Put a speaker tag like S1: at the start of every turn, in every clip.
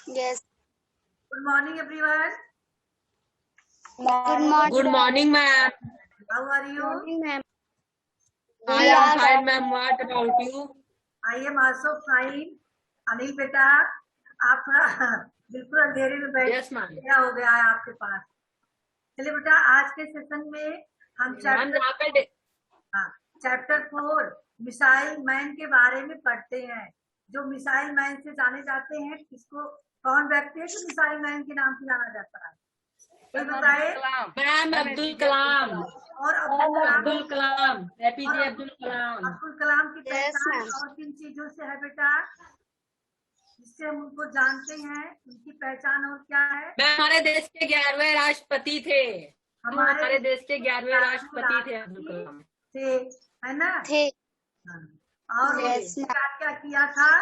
S1: Yes.
S2: Good morning, everyone.
S1: Good morning.
S3: Good morning, ma'am.
S2: How are you?
S1: Morning, ma'am.
S3: I am fine, ma'am. What about you?
S2: I am also fine. Anil बेटा, आप थोड़ा बिल्कुल अंधेरे में बैठ
S3: Yes, ma'am.
S2: क्या हो गया है आपके पास? चलिए बेटा, आज के सेशन में हम चैप्टर 4 मिसाइल मैन के बारे में पढ़ते हैं। जो मिसाइल मैन से जाने जाते हैं, किसको कौन व्यक्ति है जो मिसाइल मैन के नाम से जाना जाता है? कोई बताए?
S3: मैम अब्दुल कलाम।
S2: और
S3: अब्दुल कलाम, एपीजे अब्दुल कलाम।
S2: अब्दुल कलाम की
S1: Yes,
S2: पहचान
S1: ma'am.
S2: और किन चीजों से है बेटा, जिससे हम उनको जानते हैं? उनकी पहचान और क्या है?
S3: मैम हमारे देश के 11वें राष्ट्रपति थे। हमारे देश के 11वें राष्ट्रपति थे अब्दुल कलाम
S2: थे, है ना?
S1: थे।
S2: और
S1: Yes, ma'am.
S2: क्या क्या किया था?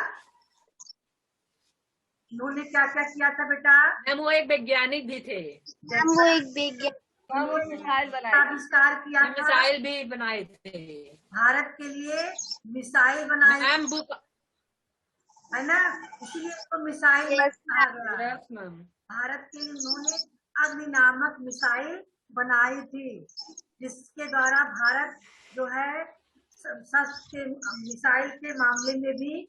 S2: उन्होंने क्या क्या किया था बेटा?
S3: मैम वो एक वैज्ञानिक भी थे।
S1: मैम वो एक वैज्ञानिक
S2: मिसाइल आविष्कार किया था,
S3: मिसाइल भी बनाए थे।
S2: भारत के लिए मिसाइल बनाए,
S3: मैम बुक,
S2: है ना? इसलिए तो मिसाइल कहा गया।
S3: Yes ma'am.
S2: भारत के लिए उन्होंने अग्नि नामक मिसाइल बनाई थी, जिसके द्वारा भारत जो है शस्त्र मिसाइल के मामले में भी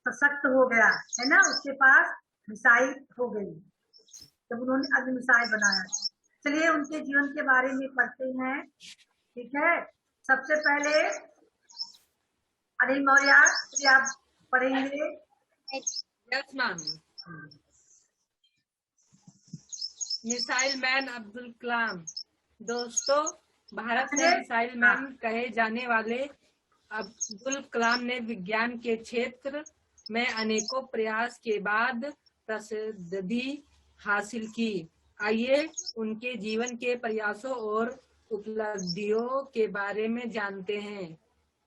S2: सशक्त हो गया, है ना? उसके पास मिसाइल हो गई जब उन्होंने अग्नि मिसाइल बनाया। चलिए उनके जीवन के बारे में पढ़ते हैं, ठीक है? सबसे पहले अनिल मौर्य आप पढ़ेंगे।
S3: Yes ma'am. Missile man Abdul Kalam. दोस्तों, भारत में मिसाइल मैन कहे जाने वाले अब्दुल कलाम ने विज्ञान के क्षेत्र में अनेकों प्रयास के बाद प्रसिद्धि हासिल की। आइए उनके जीवन के प्रयासों और उपलब्धियों के बारे में जानते हैं।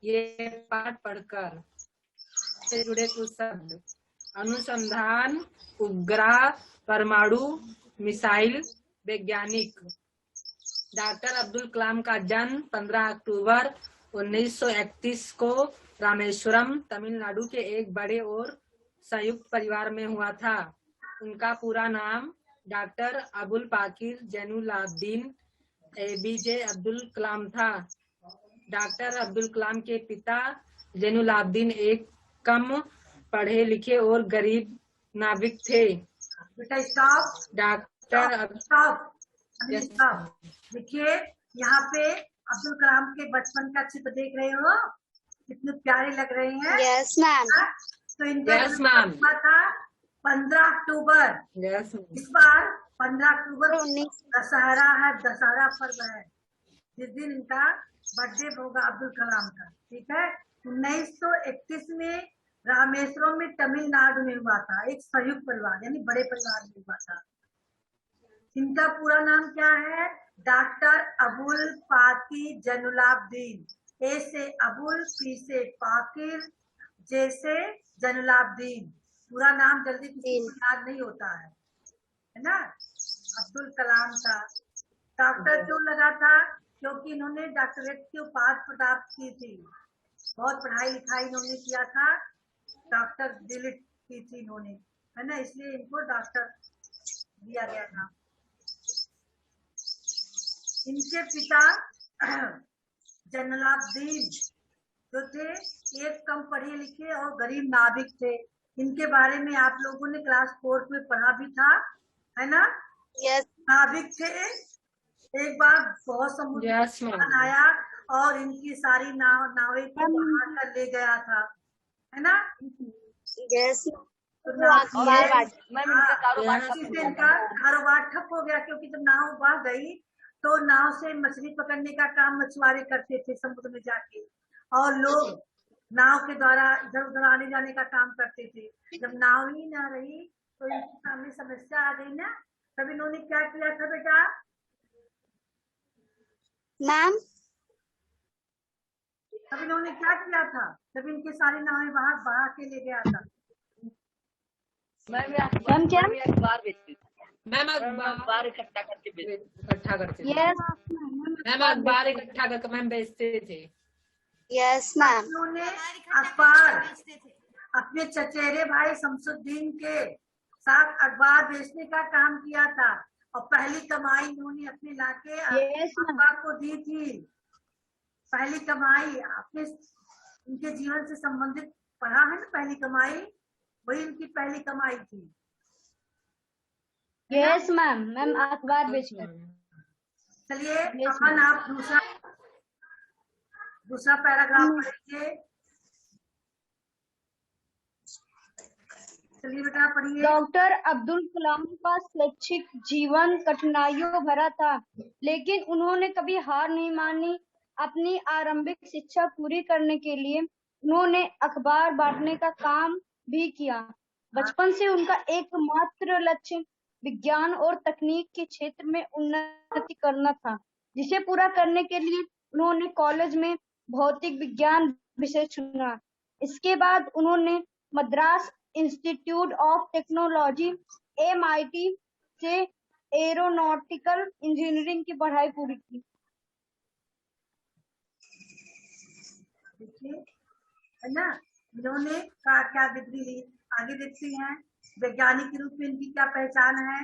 S3: ये पाठ पढ़कर से जुड़े कुछ शब्द: अनुसंधान, उपग्रह, परमाणु, मिसाइल, वैज्ञानिक। डॉक्टर अब्दुल कलाम का जन्म 15 अक्टूबर 1931 को रामेश्वरम, तमिलनाडु के एक बड़े और संयुक्त परिवार में हुआ था। उनका पूरा नाम डॉक्टर अबुल पाकिर जैनुलाब्दीन एपीजे अब्दुल कलाम था। डॉक्टर अब्दुल कलाम के पिता जैनुलाब्दीन एक कम पढ़े लिखे और गरीब नाविक थे।
S2: देखिए यहाँ पे अब्दुल कलाम के बचपन का चित्र देख रहे हो, कितने प्यारे लग रहे हैं।
S1: Yes, ma'am.
S2: तो इनका
S3: Yes, ma'am.
S2: था 15 अक्टूबर।
S3: Yes,
S2: इस बार 15 अक्टूबर दशहरा है, दशहरा पर्व है, जिस दिन इनका बर्थडे होगा अब्दुल कलाम का, ठीक है? 1931 में रामेश्वरम में तमिलनाडु में हुआ था, एक संयुक्त परिवार यानी बड़े परिवार में हुआ था। इनका पूरा नाम क्या है? डॉक्टर अबुल पाकिर जैनुलाब्दीन। ए से अबुल, पी से पाकिर, जे से जैनुलाब्दीन। पूरा नाम जल्दी किसी को याद नहीं होता है ना? अब्दुल कलाम का डॉक्टर क्यों लगा था? क्योंकि इन्होंने डॉक्टरेट की उपाधि प्राप्त की थी, बहुत पढ़ाई लिखाई इन्होंने किया था, डॉक्टर डिलीट की थी इन्होंने, है ना? इसलिए इनको डॉक्टर दिया गया था। इनके पिता जैनुलाब्दीन जो थे एक कम पढ़े लिखे और गरीब नाविक थे। इनके बारे में आप लोगों ने क्लास 4 में पढ़ा भी था, है ना?
S1: Yes.
S2: नाविक थे। एक बार बहुत समुद्र आया और इनकी सारी नावें को बहा कर ले गया था, है ना?
S1: Yes.
S2: इनका कारोबार ठप हो गया, क्योंकि जब नाव बह गई तो नाव से मछली पकड़ने का काम मछुआरे करते थे समुद्र में जाके, और लोग नाव के द्वारा इधर उधर आने जाने का काम करते थे। जब नाव ही न रही तो इनके सामने समस्या आ गई ना, तब इन्होंने क्या किया था बेटा?
S1: मैम
S2: तब इन्होंने क्या किया था जब इनके सारी नावें बहा के ले गया था?
S1: मैम क्या?
S3: मैम अखबार इकट्ठा करके
S1: Yes.
S3: मैम अखबार इकट्ठा करके मैम बेचते थे।
S1: Yes, ma'am.
S2: उन्होंने अखबार अपने चचेरे भाई शमसुद्दीन के साथ अखबार बेचने का काम किया था और पहली कमाई इन्होंने अपने लाके
S1: Yes, ma'am.
S2: अखबार को दी थी। पहली कमाई अपने इनके जीवन से संबंधित पढ़ा है ना, पहली कमाई वही इनकी पहली कमाई थी।
S1: Yes, ma'am. मैम अखबार बेचकर।
S2: चलिए
S1: Yes,
S2: अपन
S1: ma'am.
S2: आप दूसरा पैराग्राफ पढ़िए। चलिए बेटा पढ़िए।
S1: डॉक्टर अब्दुल कलाम का शैक्षिक जीवन कठिनाइयों भरा था, लेकिन उन्होंने कभी हार नहीं मानी। अपनी आरंभिक शिक्षा पूरी करने के लिए उन्होंने अखबार बांटने का काम भी किया। बचपन से उनका एकमात्र लक्ष्य विज्ञान और तकनीक के क्षेत्र में उन्नति करना था, जिसे पूरा करने के लिए उन्होंने कॉलेज में भौतिक विज्ञान विषय चुना। इसके बाद उन्होंने Madras institute of technology MIT से एरोनॉटिकल इंजीनियरिंग की पढ़ाई पूरी की।
S2: देखिए है ना, इन्होंने क्या डिग्री ली। आगे देखते हैं वैज्ञानिक के रूप में इनकी क्या पहचान है।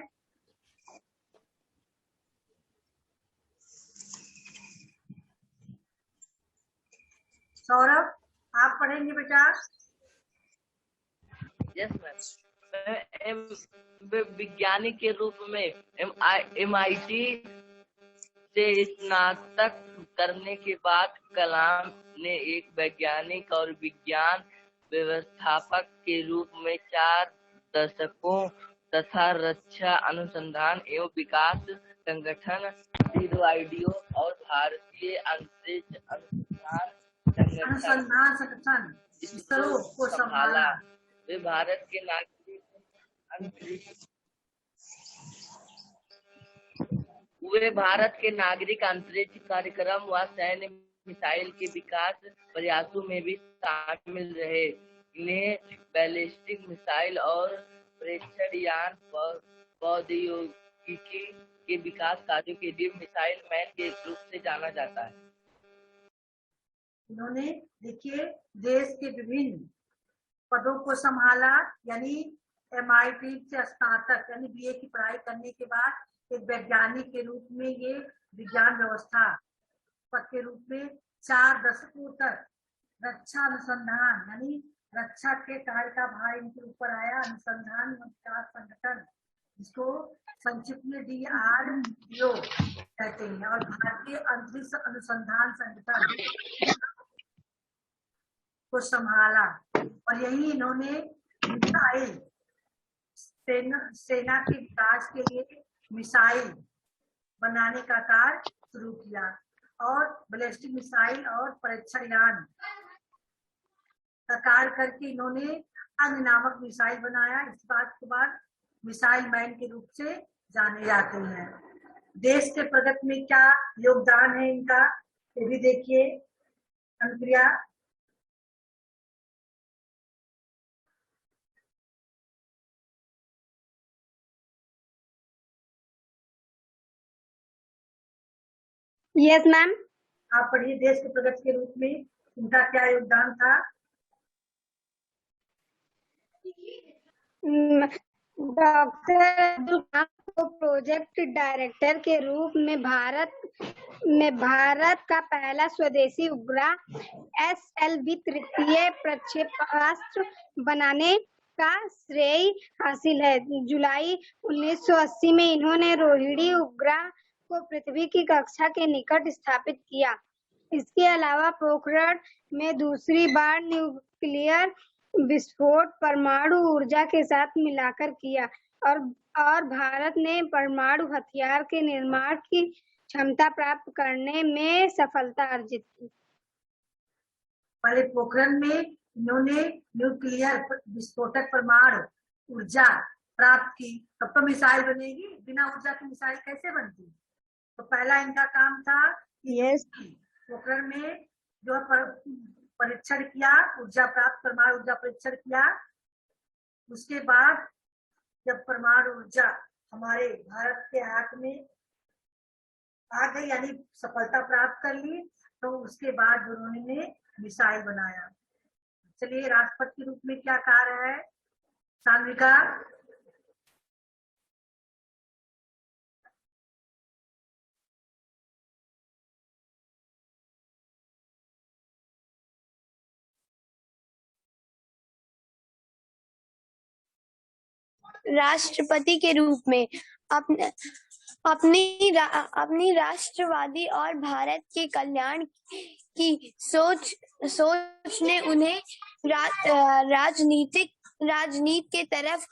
S2: सौरभ आप पढ़ेंगे बेटा।
S4: Yes ma'am. वैज्ञानिक के रूप में MIT से स्नातक करने के बाद कलाम ने एक वैज्ञानिक और विज्ञान व्यवस्थापक के रूप में 4 दशकों तथा रक्षा अनुसंधान एवं विकास संगठन DRDO और भारतीय अंतरिक्ष
S2: अनुसंधान संगठन इसरो को संभाला।
S4: वे भारत के नागरिक अंतरिक्ष कार्यक्रम व सैन्य मिसाइल के विकास प्रयासों में भी शामिल रहे। इन्हें बैलिस्टिक मिसाइल और प्रेक्षण यान प्रौद्योगिकी के विकास कार्यों के लिए मिसाइल मैन के रूप से जाना जाता है।
S2: इन्होंने देखिए देश के विभिन्न पदों को संभाला, यानी MIT से स्नातक यानी BA की पढ़ाई करने के बाद एक वैज्ञानिक के रूप में ये विज्ञान व्यवस्था पद के रूप में 4 दशकों तक रक्षा अनुसंधान यानी रक्षा के कार्य का भार इनके ऊपर आया। अनुसंधान विकास संगठन जिसको संक्षिप्त में DRDO कहते हैं और भारतीय अंतरिक्ष अनुसंधान संगठन को संभाला। और यही इन्होंने मिसाइल सेना के विकास के लिए मिसाइल बनाने का कार्य शुरू किया और बैलिस्टिक मिसाइल और परीक्षण यान का कार्य करके इन्होंने अग्नि नामक मिसाइल बनाया। इस बात के बाद मिसाइल मैन के रूप से जाने जाते हैं। देश के प्रगति में क्या योगदान है इनका, ये भी देखिए। Anupriya
S1: yes ma'am.
S2: आप पढ़िए देश के प्रगति के रूप में इनका क्या योगदान था।
S1: डॉक्टर अब्दुल कलाम को प्रोजेक्ट डायरेक्टर के रूप में भारत का पहला स्वदेशी उपग्रह SLV तृतीय प्रक्षेपास्त्र बनाने का श्रेय हासिल है। जुलाई 1980 में इन्होंने रोहिणी उपग्रह को पृथ्वी की कक्षा के निकट स्थापित किया। इसके अलावा पोखरण में दूसरी बार न्यूक्लियर विस्फोट परमाणु ऊर्जा के साथ मिलाकर किया और भारत ने परमाणु हथियार के निर्माण की क्षमता प्राप्त करने में सफलता अर्जित की।
S2: पहले पोखरण में इन्होंने न्यूक्लियर विस्फोटक परमाणु ऊर्जा प्राप्त की, तब तो मिसाइल बनेगी। बिना ऊर्जा की मिसाइल कैसे बनती। तो पहला इनका काम था
S1: यस
S2: पोखरण में जो परीक्षण किया, ऊर्जा प्राप्त परमाणु ऊर्जा परीक्षण किया। उसके बाद जब परमाणु ऊर्जा हमारे भारत के हाथ में आ गई यानी सफलता प्राप्त कर ली, तो उसके बाद उन्होंने मिसाइल बनाया। चलिए राष्ट्रपति के रूप में क्या कार्य है सान्विका?
S5: राष्ट्रपति के रूप में अपनी राष्ट्रवादी और भारत के कल्याण की सोच ने उन्हें राजनीति के तरफ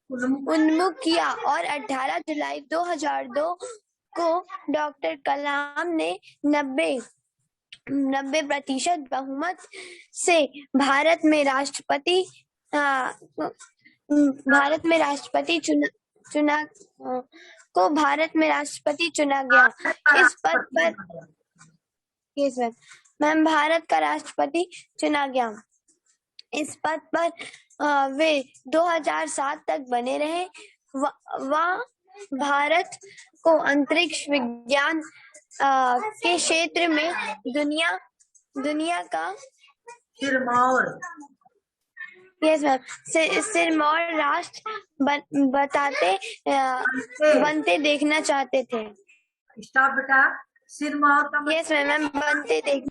S5: उन्मुख किया और 18 जुलाई 2002 को डॉक्टर कलाम ने 90% बहुमत से भारत में राष्ट्रपति चुना गया। इस पद पर भारत का राष्ट्रपति चुना गया। इस पद पर वे 2007 तक बने रहे। वह भारत को अंतरिक्ष विज्ञान के क्षेत्र में दुनिया का सिरमौर राष्ट्र बनते देखना चाहते थे।
S2: स्टॉप बेटा, सिरमौर का
S5: मैम बनते देख।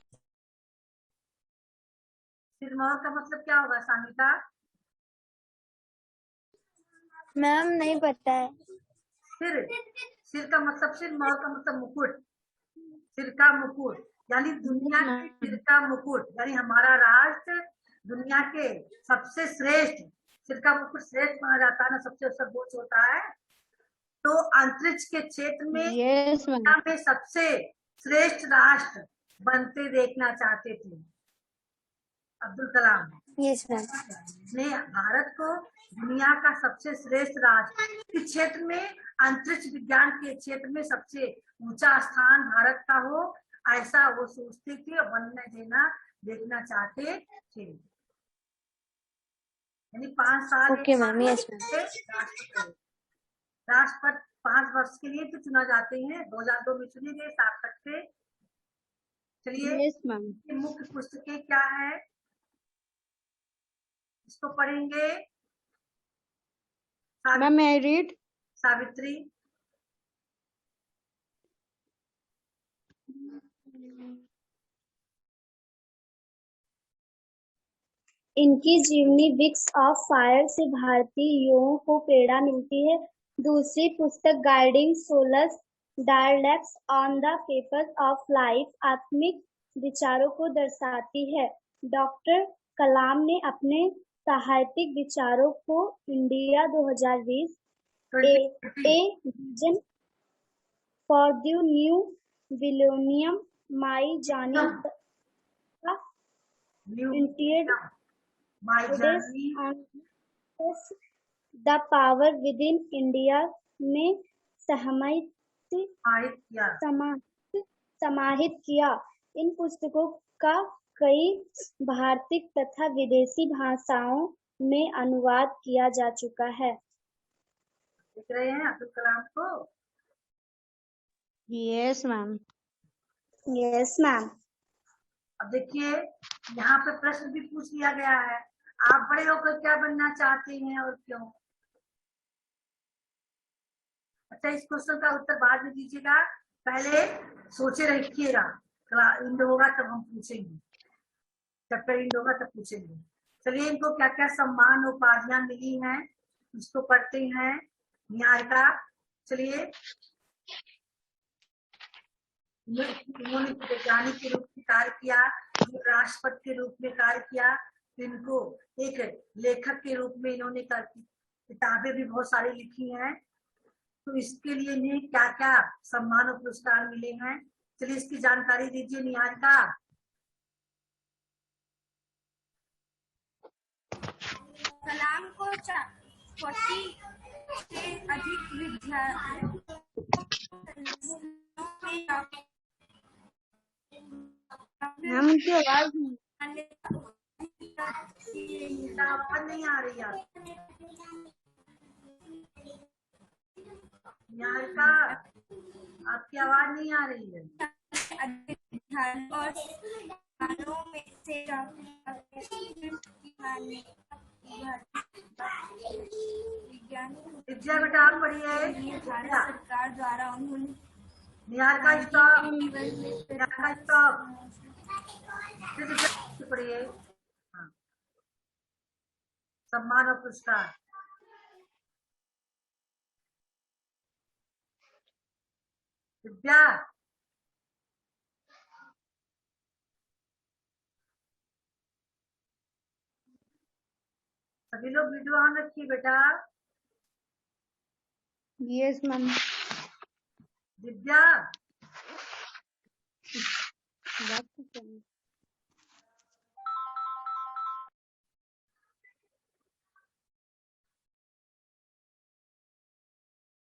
S2: सिरमौर का मतलब क्या होगा सानिका?
S5: मैम नहीं पता है।
S2: सिर का मतलब, सिरमौर का मतलब मुकुट, सिर का मुकुट, यानी दुनिया के सिर का मुकुट, यानी हमारा राष्ट्र दुनिया के सबसे श्रेष्ठ, सिर का मुकुट श्रेष्ठ माना जाता है ना, सबसे सर्वोच्च होता है। तो अंतरिक्ष के क्षेत्र में दुनिया में सबसे श्रेष्ठ राष्ट्र बनते देखना चाहते थे अब्दुल कलाम।
S5: Yes ma'am.
S2: ने भारत को दुनिया का सबसे श्रेष्ठ राष्ट्र इस क्षेत्र में, अंतरिक्ष विज्ञान के क्षेत्र में सबसे ऊंचा स्थान भारत का हो, ऐसा वो सोचते थे और बनने देखना चाहते थे। यानी 5 साल राष्ट्रपति 5 वर्ष के लिए तो चुना जाते हैं। 2002 में चुने गए, 7 तक थे। चलिए मुख्य पुस्तकें क्या है इसको पढ़ेंगे। सावित्री,
S1: इनकी जीवनी विक्स ऑफ फायर से भारतीय युवाओं को प्रेरणा मिलती है। दूसरी पुस्तक guiding souls dialogues on the purpose of life आत्मिक विचारों को दर्शाती है। डॉक्टर कलाम ने अपने साहित्यिक विचारों को India 2020 a vision for the new millennium my journey the power with in India में समाहित किया। इन पुस्तकों का कई भारतीय तथा विदेशी भाषाओं में अनुवाद किया जा चुका है।
S2: देख रहे हैं अब्दुल कलाम को?
S1: Yes ma'am. Yes ma'am.
S2: अब देखिए यहाँ पे प्रश्न भी पूछ लिया गया है, आप बड़े होकर क्या बनना चाहते हैं और क्यों? अच्छा, इस क्वेश्चन का उत्तर बाद में दीजिएगा, पहले सोचे रखिएगा। इंड होगा तब हम पूछेंगे, चैप्टर इंड होगा तब पूछेंगे। चलिए इनको क्या क्या सम्मान उपाधियां मिली हैं इसको पढ़ते हैं। न्यायिका, चलिए उन्होंने वैज्ञानिक के रूप में कार्य किया, राष्ट्रपति के रूप में कार्य किया, इनको एक लेखक के रूप में इन्होंने किताबें भी बहुत सारी लिखी हैं। तो इसके लिए इन्हें क्या क्या सम्मान और पुरस्कार मिले हैं, चलिए इसकी जानकारी दीजिए निहारिका।
S6: कलाम को 40 से अधिक विद्यार्थियों
S2: आवाज नहीं आ रही है निहारिका, आपकी आवाज नहीं आ रही है।
S6: अधिक विद्यालयों और संस्थानों में से
S2: विद्या बेटा आप पढ़िए।
S6: भारत सरकार द्वारा उन्होंने
S2: निहार का स्टॉप, निहार का स्टॉप। फिर विद्या पढ़िए। हाँ। सम्मान और पुरस्कार। विद्या सभी लोग वीडियो ऑन रखिए बेटा।
S1: Yes ma'am.
S2: विद्या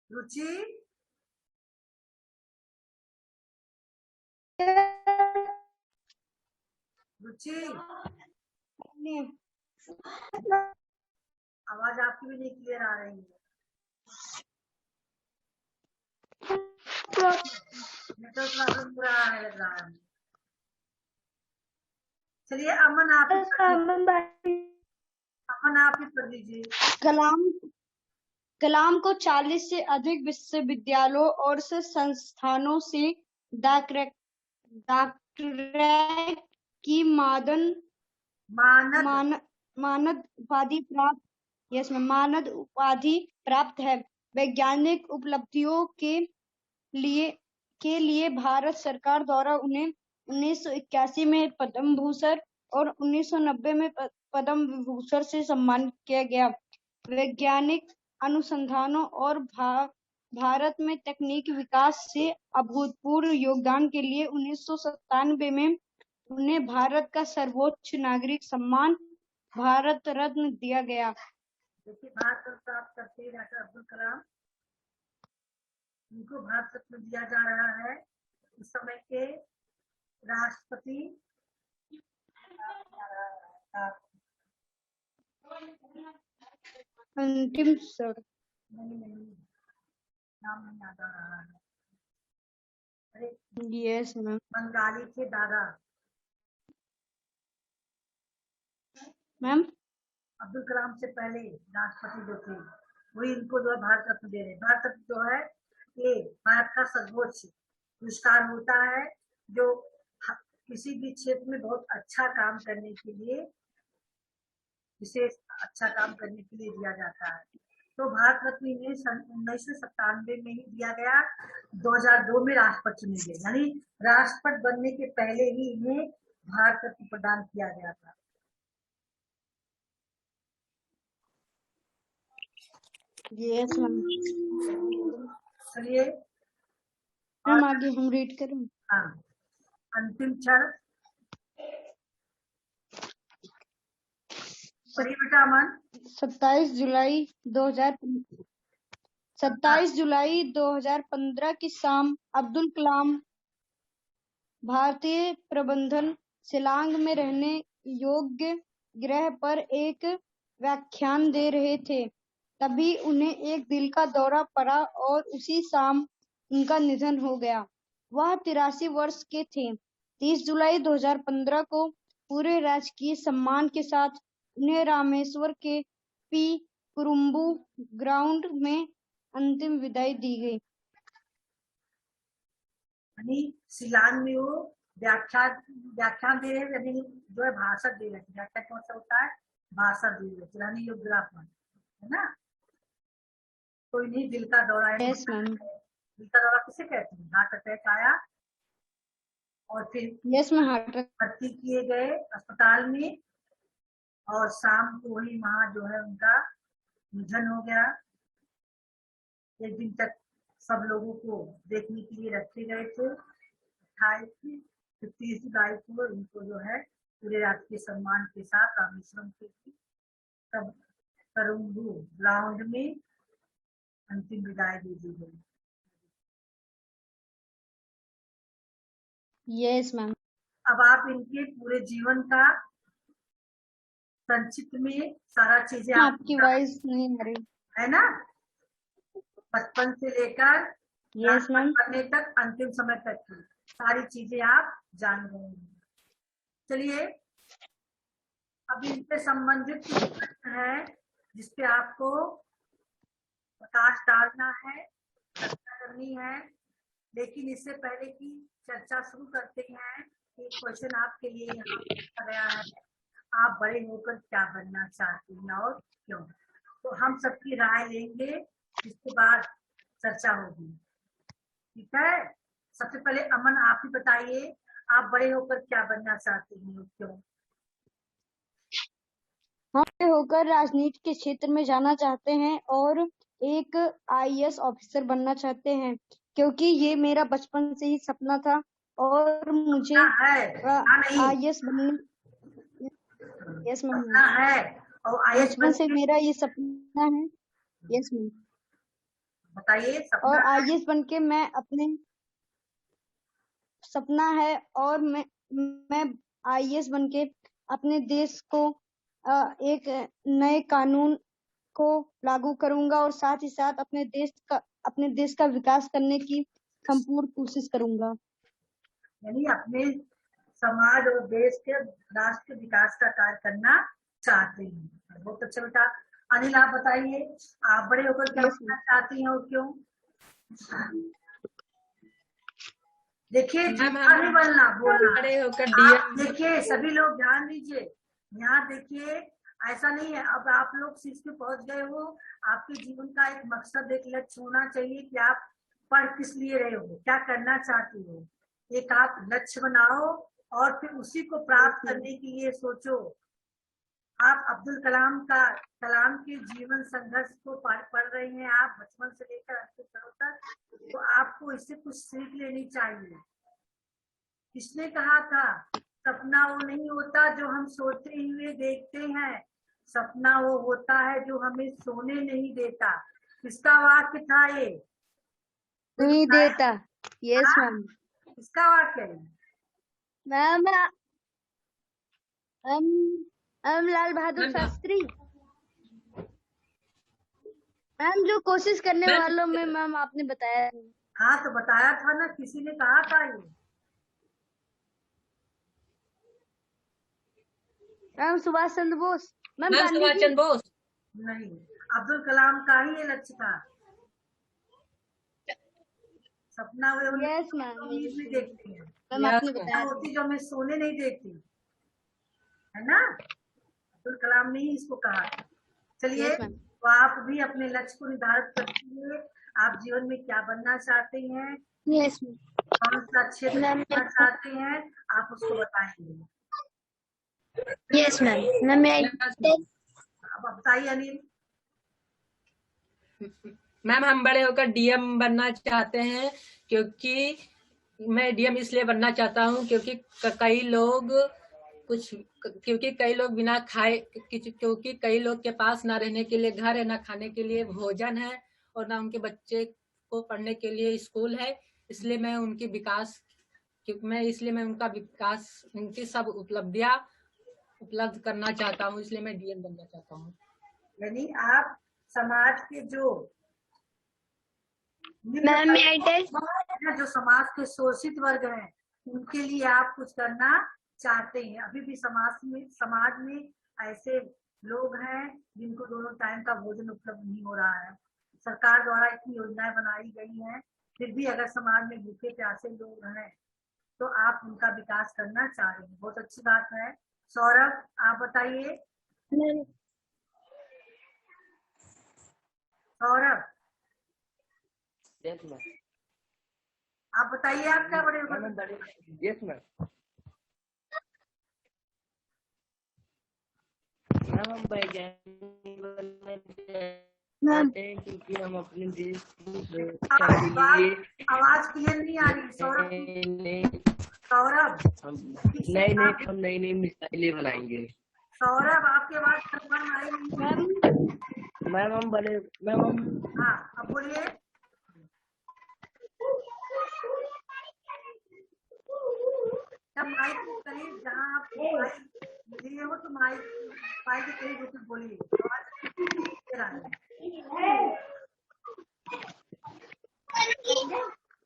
S2: रुचि रुचि आवाज आपकी भी नहीं क्लियर आ रही है। नेटवर्क प्रॉब्लम पूरा है लग रहा है। चलिए अमन आप ही पढ़ लीजिए।
S1: कलाम को 40 से अधिक विश्वविद्यालयों और संस्थानों से डॉक्टरेट की मानद उपाधि प्राप्त है। वैज्ञानिक उपलब्धियों के लिए भारत सरकार द्वारा उन्हें 1981 में पद्म भूषण और 1990 में पद्म विभूषण से सम्मानित किया गया। वैज्ञानिक अनुसंधानों और भारत में तकनीकी विकास से अभूतपूर्व योगदान के लिए 1997 में उन्हें भारत का सर्वोच्च नागरिक सम्मान भारत रत्न दिया गया।
S2: देखिए भारत रत्न प्राप्त करते डॉक्टर अब्दुल कलाम, इनको भारत रत्न दिया जा रहा है। इस समय के राष्ट्रपति
S1: अंतिम सर
S2: नहीं नाम नहीं याद आ रहा है। अरे
S1: यस मैम।
S2: बंगाली के दादा
S1: मैम
S2: अब्दुल कलाम से पहले राष्ट्रपति जो थे वही इनको जो है भारत रत्न दे रहे हैं। भारत रत्न जो है ये भारत का सर्वोच्च पुरस्कार होता है जो किसी भी क्षेत्र में बहुत अच्छा काम करने के लिए विशेष अच्छा काम करने के लिए दिया जाता है। तो भारत रत्न इन्हें 1997 में ही दिया गया। 2002 में राष्ट्रपति चुने गए, यानी राष्ट्रपति बनने के पहले ही इन्हें भारत रत्न प्रदान किया गया था।
S1: Yes ma'am.
S2: चलिए
S1: मैम आगे हम रीड करें।
S2: हाँ, अंतिम क्षण बेटा अमन। 27
S1: जुलाई 2015 की शाम अब्दुल कलाम भारतीय प्रबंधन शिलांग में रहने योग्य ग्रह पर एक व्याख्यान दे रहे थे। तभी उन्हें एक दिल का दौरा पड़ा और उसी शाम उनका निधन हो गया। वह 83 वर्ष के थे। 30 जुलाई 2015 को पूरे राजकीय सम्मान के साथ उन्हें रामेश्वर के पी कुरुम्बू ग्राउंड में अंतिम विदाई दी गई।
S2: यानी शिलांग में वो व्याख्यान दे रहे थे, जो है भाषण दे रहे थे। व्याख्यान कौन सा होता है? भाषण दे रहे थे, यानी योग्राफन, है ना। तो इन्हीं दिल का दौरा है।
S1: Yes ma'am.
S2: दिल का दौरा किसे कहते हैं? हार्ट अटैक आया और फिर
S1: यस मैम
S2: भर्ती किए गए अस्पताल में और शाम को वही वहां जो है उनका निधन हो गया। एक दिन तक सब लोगों को देखने के लिए रखे गए थे। 30 जुलाई को इनको जो है पूरे राजकीय सम्मान के साथ रामेश्वरम के तब करुम्बू ग्राउंड में अंतिम विदाई दे दी गई।
S1: Yes ma'am.
S2: अब आप इनके पूरे जीवन का संक्षिप्त में सारा चीजें
S1: आपकी वॉइस नहीं आ रही
S2: है ना, बचपन से लेकर
S1: यस मैम
S2: बनने तक अंतिम समय तक की सारी चीजें आप जान गए हैं। चलिए अब इनसे संबंधित कुछ प्रश्न है जिसपे आपको प्रकाश डालना है, चर्चा करनी है। लेकिन इससे पहले की चर्चा शुरू करते हैं, एक क्वेश्चन आपके लिए यहाँ पूछा गया है, आप बड़े होकर क्या बनना चाहते हैं और क्यों। तो हम सबकी राय लेंगे, इसके बाद चर्चा होगी, ठीक है। सबसे पहले अमन आप ही बताइए, आप बड़े होकर क्या बनना चाहते हैं और क्यों।
S1: हम बड़े होकर राजनीति के क्षेत्र में जाना चाहते हैं और एक आईएएस ऑफिसर बनना चाहते हैं, क्योंकि ये मेरा बचपन से ही सपना था और मुझे आईएएस बनने
S2: सपना है और आईएएस
S1: बचपन से मेरा ये सपना है। Yes ma'am.
S2: बताइए सपना
S1: और
S2: है।
S1: आईएएस बनके मैं अपने सपना है और मैं आईएएस बनके अपने देश को एक नए कानून को लागू करूंगा और साथ ही साथ अपने देश का विकास करने की संपूर्ण कोशिश करूंगा।
S2: यानी अपने समाज और देश के राष्ट्र के विकास का कार्य करना चाहते हैं। बहुत अच्छा बेटा। अनिल आप बताइए, आप बड़े होकर क्या बनना चाहती हैं और क्यों। देखिए जितना भी बोलना
S3: बड़े होकर
S2: आप देखिए, सभी लोग ध्यान दीजिए, यहाँ देखिए ऐसा नहीं है अब आप लोग शीर्ष पे पहुंच गए हो, आपके जीवन का एक मकसद, एक लक्ष्य होना चाहिए कि आप पढ़ किस लिए रहे हो, क्या करना चाहते हो। एक आप लक्ष्य बनाओ और फिर उसी को प्राप्त करने के लिए सोचो। आप अब्दुल कलाम के जीवन संघर्ष को पढ़ रहे हैं, आप बचपन से लेकर अंतिम क्षणों तक, तो आपको इससे कुछ सीख लेनी चाहिए। किसने कहा था, सपना वो नहीं होता जो हम सोते हुए देखते हैं, सपना वो होता है जो हमें सोने नहीं देता। किसका वाक्य था ये।
S1: नहीं देता। Yes ma'am.
S2: किसका वाक्य है।
S1: मैम लाल बहादुर शास्त्री मैम, जो कोशिश करने वालों में मैम आपने बताया।
S2: हाँ तो बताया था ना, किसी ने कहा था ये।
S1: मैम सुभाष चंद्र बोस।
S3: मैम सुभाष चंद्र बोस
S2: नहीं, अब्दुल कलाम का ही ये लक्ष्य था। सपना वे उम्मीद में देखते हैं,
S1: आपने बताया
S2: होती जो हमें सोने नहीं देती, है ना। अब्दुल कलाम ने ही इसको कहा। चलिए तो आप भी अपने लक्ष्य को निर्धारित करते हुए आप जीवन में क्या बनना चाहते हैं, कौन सा क्षेत्र बनना चाहते हैं, आप उसको बताएंगे।
S5: Yes ma'am.
S2: अब बताइए अनिल।
S3: मैम हम बड़े होकर डीएम बनना चाहते हैं, क्योंकि मैं डीएम इसलिए बनना चाहता हूं क्योंकि कई लोग बिना खाए, क्योंकि कई लोग के पास ना रहने के लिए घर है, ना खाने के लिए भोजन है, और ना उनके बच्चे को पढ़ने के लिए स्कूल है। इसलिए मैं उनका विकास, उनकी सब उपलब्धियां उपलब्ध करना चाहता हूं, इसलिए मैं डीएम बनना चाहता हूं।
S2: यानी आप समाज के जो समाज के शोषित वर्ग हैं उनके लिए आप कुछ करना चाहते हैं। अभी भी समाज में ऐसे लोग हैं जिनको दोनों टाइम का भोजन उपलब्ध नहीं हो रहा है। सरकार द्वारा इतनी योजनाएं बनाई गई हैं, फिर भी अगर समाज में भूखे प्यासे लोग हैं तो आप उनका विकास करना चाह रहे हैं। बहुत अच्छी बात है। सौरभ आप बताइए। सौरभ आप बताइए, आप क्या बड़े होकर।
S4: Yes ma'am. हम वैज्ञानिक बनना चाहते हैं क्योंकि हम अपने देश के
S2: आवाज क्लियर नहीं आ रही। सौरभ
S4: हम नई मिसाइलें बनाएंगे।
S2: सौरभ आपके आवाज कंफर्म आई नहीं।
S4: मैम हम
S2: हाँ अब बोलिए। जब माइक के करीब, जहाँ आप लिए हो तो माइक के करीब होकर बोलिए।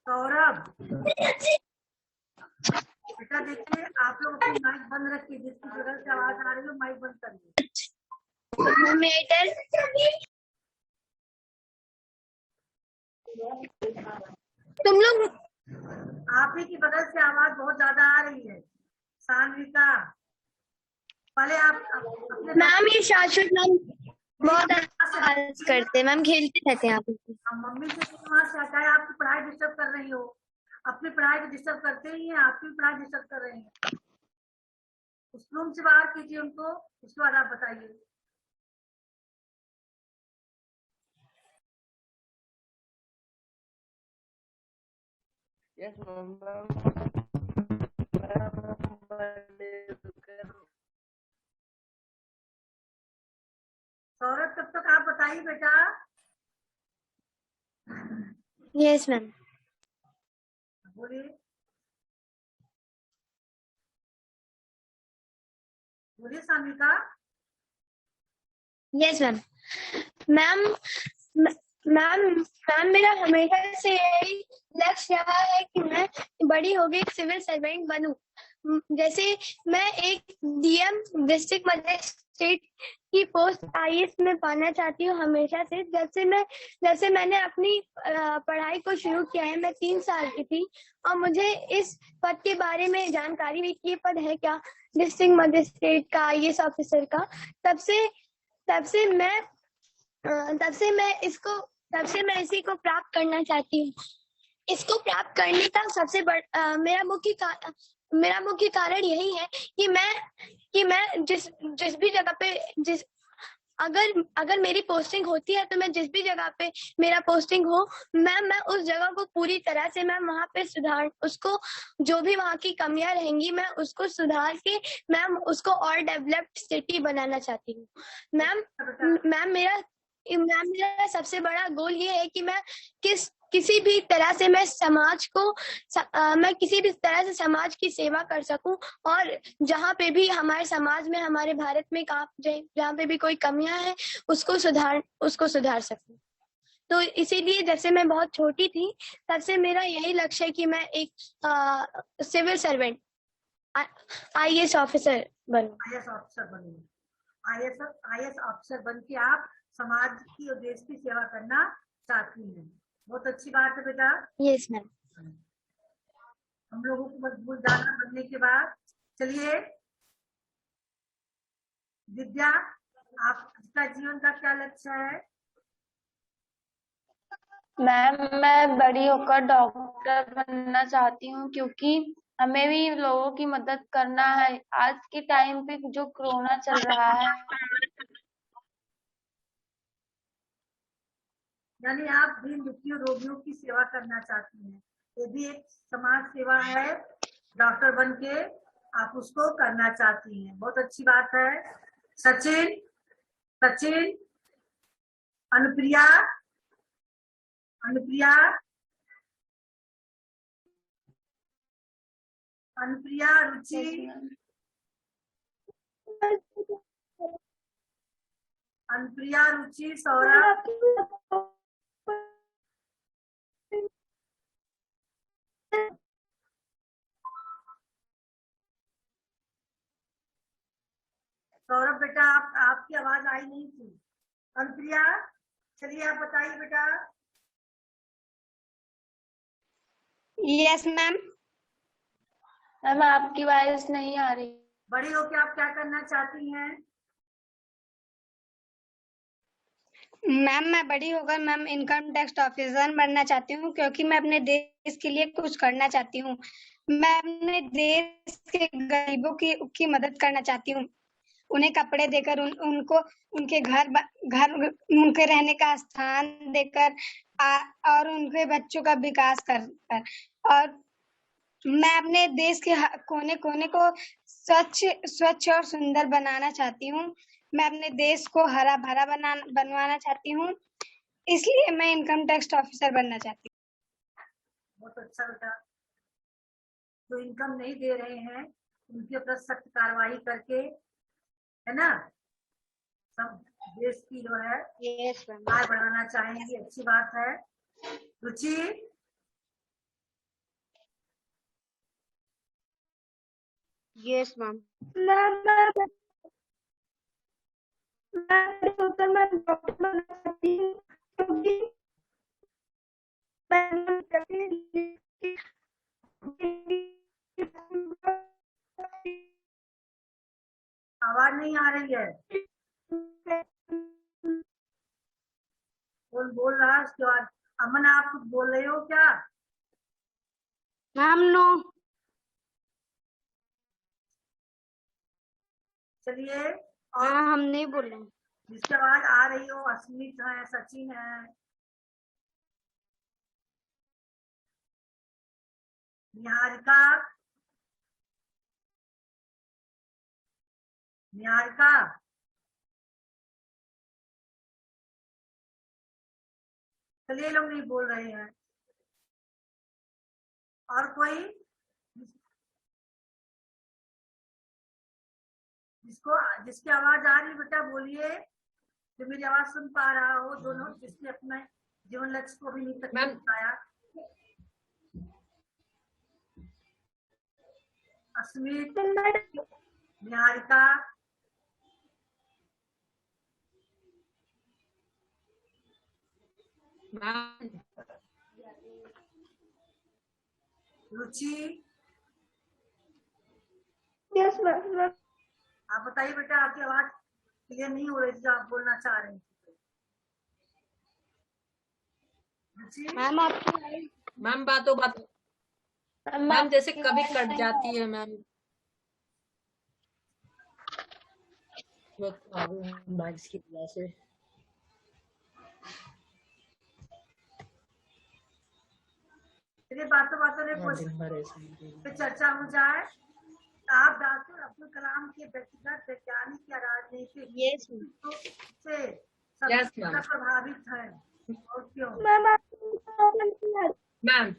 S2: सौरभ जिसकी बगल से आवाज आ रही हो माइक बंद कर लो।
S5: तुम लोग
S2: आप ही की बगल से आवाज बहुत ज्यादा आ रही है सान्विका। पहले आप अपने
S5: मैम ये शाश्वत मैम बहुत अच्छा करते हैं मैम, खेलते रहते हैं आप।
S2: मम्मी से वहाँ से हटाए, आपकी पढ़ाई डिस्टर्ब कर रही हो। अपनी पढ़ाई को डिस्टर्ब करते ही हैं, आपकी पढ़ाई डिस्टर्ब कर रही हैं। उस रूम से बाहर कीजिए उनको, उसके बाद आप बताइए।
S4: Yes ma'am.
S2: सौरभ तब तक आप बताइए बेटा।
S5: Yes ma'am.
S2: बोलिए बोलिए Sanvika.
S5: Yes ma'am. Ma'am ma'am मेरा हमेशा से यही लक्ष्य रहा है कि मैं बड़ी होकर एक सिविल सर्वेंट बनूं। जैसे मैं एक डीएम डिस्ट्रिक्ट मजिस्ट्रेट की पोस्ट आईएएस में पाना चाहती हूँ हमेशा से। जब से मैंने अपनी पढ़ाई को शुरू किया है, मैं 3 साल की थी और मुझे इस पद के बारे में जानकारी हुई कि ये पद है क्या, डिस्ट्रिक्ट मजिस्ट्रेट का, आईएएस ऑफिसर का। तब से मैं इसी को प्राप्त करना चाहती हूँ। इसको प्राप्त करने का सबसे बड़ा मेरा मुख्य कारण यही है कि मैं जिस भी जगह पे अगर मेरी पोस्टिंग होती है तो मैं जिस भी जगह पे मेरा पोस्टिंग हो, मैं उस जगह को पूरी तरह से मैं वहाँ पे उसको जो भी वहाँ की कमियां रहेंगी मैं उसको सुधार के मैम उसको और डेवलप्ड सिटी बनाना चाहती हूँ। मैम मेरा सबसे बड़ा गोल ये है कि मैं किसी भी तरह से मैं किसी भी तरह से समाज की सेवा कर सकूं और जहाँ पे भी हमारे समाज में, हमारे भारत में जहाँ पे भी कोई कमियां हैं उसको सुधार सकूं। तो इसीलिए जैसे मैं बहुत छोटी थी तब से मेरा यही लक्ष्य है कि मैं एक सिविल सर्वेंट आईएएस ऑफिसर बनूं।
S2: आईएएस ऑफिसर बन के आप समाज की और देश की सेवा करना चाहती हैं। बहुत अच्छी बात है बेटा।
S5: Yes ma'am.
S2: हम लोगों को मजबूत दाना बनने के बाद चलिए विद्या, आपका जीवन का क्या लक्ष्य है?
S7: मैम मैं बड़ी होकर डॉक्टर बनना चाहती हूँ क्योंकि हमें भी लोगों की मदद करना है। आज के टाइम पे जो कोरोना चल रहा है,
S2: यानी आप दीन दुखियों रोगियों की सेवा करना चाहती हैं। ये भी एक समाज सेवा है, डॉक्टर बन के आप उसको करना चाहती हैं। बहुत अच्छी बात है। सचिन, अनुप्रिया, रुचि, सौरभ, बेटा आपकी आवाज आई नहीं थी। अनुप्रिया, चलिए आप बताइए बेटा।
S5: Yes ma'am.
S7: मैम आपकी आवाज नहीं आ रही।
S2: बड़ी होके आप क्या करना चाहती हैं?
S1: मैम मैं बड़ी होकर मैम इनकम टैक्स ऑफिसर बनना चाहती हूँ क्योंकि मैं अपने देश के लिए कुछ करना चाहती हूँ। मैं अपने देश के गरीबों की मदद करना चाहती हूँ, उन्हें कपड़े देकर उनको उनके घर उनके रहने का स्थान देकर और उनके बच्चों का विकास कर और मैं अपने देश के कोने कोने को स्वच्छ और सुंदर बनाना चाहती हूँ। मैं अपने देश को हरा भरा बनवाना चाहती हूँ, इसलिए मैं इनकम टैक्स ऑफिसर बनना चाहती हूँ।
S2: बहुत अच्छा बेटा। जो इनकम नहीं दे रहे हैं उनके ऊपर सख्त कार्रवाई करके, है ना, सब देश की जो है आय बढ़ाना चाहेंगे। अच्छी बात है। रुचि,
S1: यस मैम।
S5: मैम मैं डॉक्टर बनना चाहती हूँ क्योंकि
S2: आवाज नहीं आ रही है। कौन बोल रहा है उसके बाद? अमन आप कुछ बोल रहे हो क्या?
S1: Ma'am no.
S2: चलिए, और
S1: हाँ हम नहीं बोल रहे।
S2: जिसकी आवाज आ रही हो, अस्मित है, सचिन है, निहारिका, निहारिका, चलिए लोग नहीं बोल रहे हैं। और कोई जिसकी आवाज आ रही बेटा बोलिए, जो मेरी आवाज सुन पा रहा हो, दोनों जिसने अपने जीवन लक्ष्य को भी नहीं तक नहीं बताया। अस्मित, निहारिका, रुचि,
S5: यस मैम।
S2: आप बताइए बेटा, आपकी आवाज क्लियर नहीं हो रही थी जो आप बोलना चाह रहे थे। रुचि,
S1: मैम आपकी
S3: मैम बातों मैम जैसे कभी कट जाती है मैम, वो बारिश की वजह से।
S2: चलिए बातों में क्वेश्चन पे चर्चा हो जाए। आप डॉक्टर अब्दुल कलाम के व्यक्तिगत, वैज्ञानिक या राजनीतिक से सबसे ज्यादा प्रभावित है और क्यों?
S3: मैम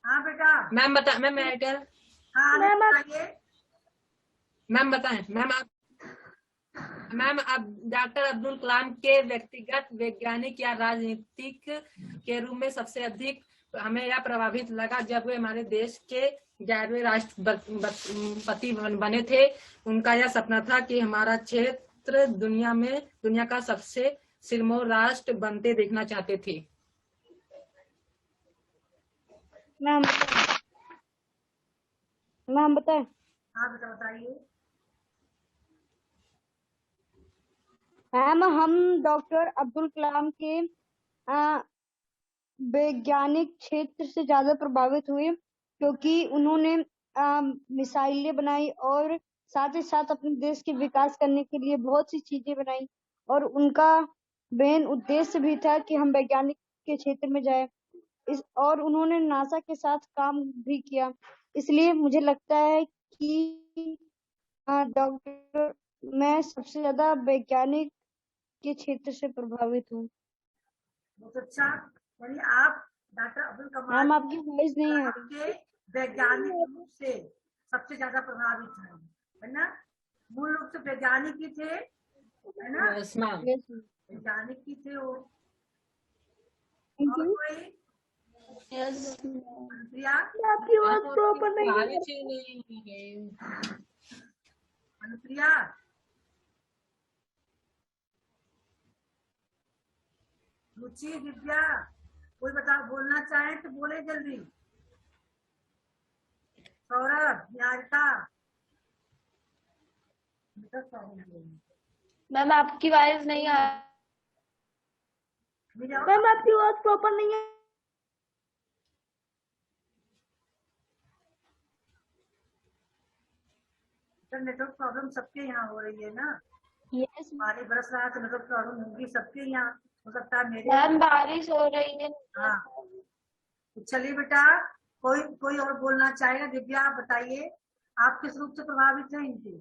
S2: हाँ बेटा।
S3: मैम बता मैम राइटर।
S2: हाँ बताइए।
S3: मैम बताएं। मैम अब डॉक्टर अब्दुल कलाम के व्यक्तिगत, वैज्ञानिक या राजनीतिक के रूप में सबसे अधिक हमें यह प्रभावित लगा जब वे हमारे देश के 11वें राष्ट्रपति बने थे। उनका यह सपना था कि हमारा क्षेत्र दुनिया का सबसे सिरमौर राष्ट्र बनते देखना चाहते थे।
S1: मैम बताए।
S2: हाँ बेटा बताइए।
S1: मैम हम डॉक्टर अब्दुल कलाम के वैज्ञानिक क्षेत्र से ज्यादा प्रभावित हुए क्योंकि उन्होंने मिसाइलें बनाई और साथ ही साथ अपने देश के विकास करने के लिए बहुत सी चीजें बनाई और उनका मेन उद्देश्य भी था कि हम वैज्ञानिक के क्षेत्र में जाए। और उन्होंने नासा के साथ काम भी किया, इसलिए मुझे लगता है कि डॉक्टर मैं सबसे ज्यादा वैज्ञानिक के क्षेत्र से प्रभावित हूँ।
S2: बहुत अच्छा। यानी आप डॉक्टर अब्दुल कलाम
S1: मैम आपकी वॉइस नहीं आ रही।
S2: के वैज्ञानिक रूप से सबसे ज्यादा प्रभावित है ना? मूल रूप से वैज्ञानिक ही थे, है ना? वैज्ञानिक ही थे वो। और कोई? अनुप्रिया,
S5: आपकी बात प्रॉपर नहीं है।
S2: अनुप्रिया, रुचि, दिव्या, कोई बोलना चाहे तो बोले जल्दी। सौरभ, निहारिका।
S7: मैम आपकी आवाज नहीं आ
S5: मैम आपकी आवाज प्रॉपर नहीं है।
S2: नेटवर्क प्रॉब्लम सबके यहाँ हो रही है ना?
S1: यस
S2: पानी बरस रहा है तो नेटवर्क प्रॉब्लम होगी सबके यहाँ, हो सकता है मेरे।
S7: मैम बारिश हो रही है।
S2: हाँ तो चलिए बेटा, कोई और बोलना चाहेगा? दिव्या आप बताइए, आप किस रूप से प्रभावित हैं इनके?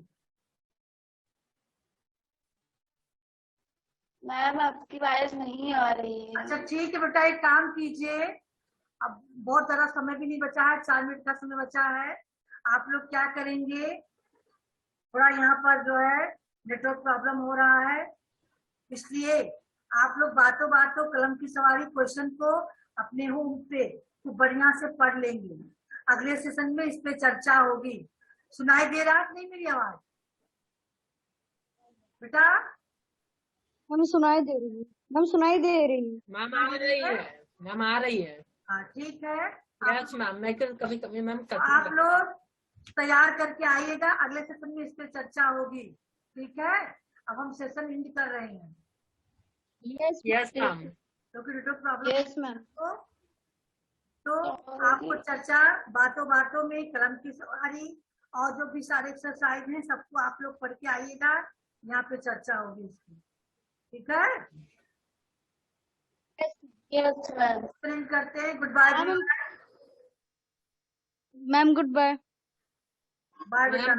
S7: मैम आपकी आवाज नहीं आ रही है।
S2: अच्छा ठीक है बेटा, एक काम कीजिए, अब बहुत ज्यादा समय भी नहीं बचा है, 4 मिनट का समय बचा है। आप लोग क्या करेंगे, थोड़ा यहाँ पर जो है नेटवर्क प्रॉब्लम हो रहा है, इसलिए आप लोग बातों कलम की सवारी क्वेश्चन को अपने होम पे खूब बढ़िया से पढ़ लेंगे। अगले सेशन में इस पे चर्चा होगी। सुनाई दे रहा है नहीं मेरी आवाज बेटा?
S1: हम सुनाई दे रही है, हम सुनाई दे रही है।
S3: मैम आ रही है, मैम आ रही है।
S2: हाँ ठीक है।
S3: यस मैम, मैं कभी कभी मैम
S2: आप
S3: करती
S2: लोग तैयार करके आइएगा, अगले सेशन में इस पे चर्चा होगी। ठीक है, अब हम सेशन एंड कर रहे हैं
S3: यस मैम।
S2: क्योंकि नेटवर्क प्रॉब्लम
S1: यस मैम।
S2: तो आपको चर्चा बातों बातों में कलम की सवारी और जो भी सारे एक्सरसाइज हैं सबको आप लोग पढ़ के आइएगा, यहाँ पे चर्चा होगी इसकी। ठीक है,
S7: यस मैम।
S2: प्रिंट करते हैं। Good bye
S1: ma'am good bye.
S2: Bye बेटा।